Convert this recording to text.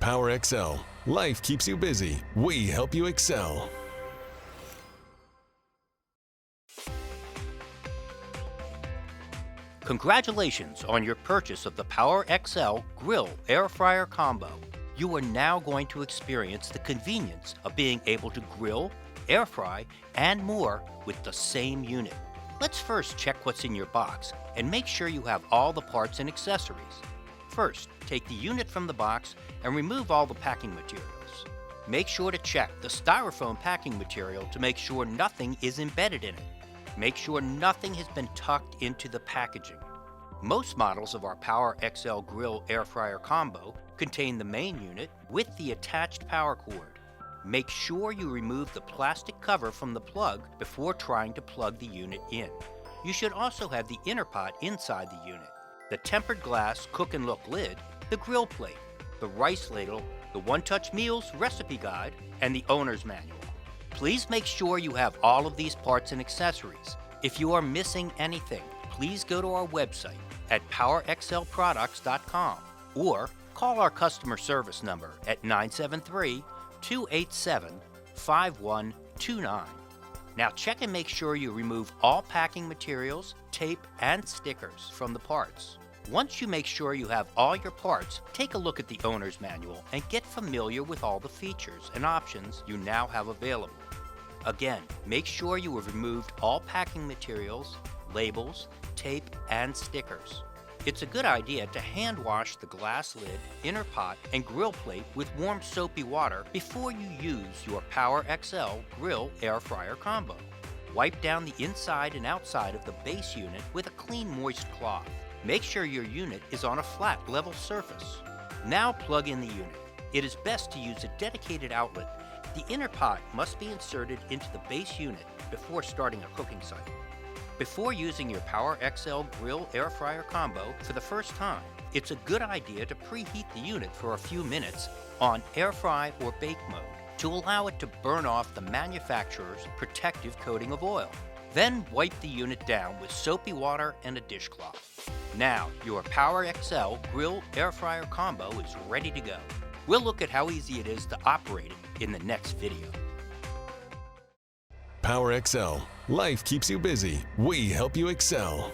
PowerXL. Life keeps you busy. We help you excel. Congratulations on your purchase of the PowerXL Grill Air Fryer Combo. You are now going to experience the convenience of being able to grill, air fry, and more with the same unit. Let's first check what's in your box and make sure you have all the parts and accessories. First, take the unit from the box and remove all the packing materials. Make sure to check the styrofoam packing material to make sure nothing is embedded in it. Make sure nothing has been tucked into the packaging. Most models of our PowerXL Grill Air Fryer Combo contain the main unit with the attached power cord. Make sure you remove the plastic cover from the plug before trying to plug the unit in. You should also have the inner pot inside the unit, the tempered glass cook and look lid, the grill plate, the rice ladle, the One Touch Meals recipe guide, and the owner's manual. Please make sure you have all of these parts and accessories. If you are missing anything, please go to our website at powerxlproducts.com or call our customer service number at 973-287-5129. Now check and make sure you remove all packing materials, tape, and stickers from the parts. Once you make sure you have all your parts, take a look at the owner's manual and get familiar with all the features and options you now have available. Again, make sure you have removed all packing materials, labels, tape, and stickers. It's a good idea to hand wash the glass lid, inner pot, and grill plate with warm soapy water before you use your PowerXL Grill Air Fryer Combo. Wipe down the inside and outside of the base unit with a clean, moist cloth. Make sure your unit is on a flat, level surface. Now plug in the unit. It is best to use a dedicated outlet. The inner pot must be inserted into the base unit before starting a cooking cycle. Before using your PowerXL Grill Air Fryer Combo for the first time, it's a good idea to preheat the unit for a few minutes on air fry or bake mode to allow it to burn off the manufacturer's protective coating of oil. Then wipe the unit down with soapy water and a dishcloth. Now, your PowerXL Grill Air Fryer Combo is ready to go. We'll look at how easy it is to operate it in the next video. PowerXL. Life keeps you busy. We help you excel.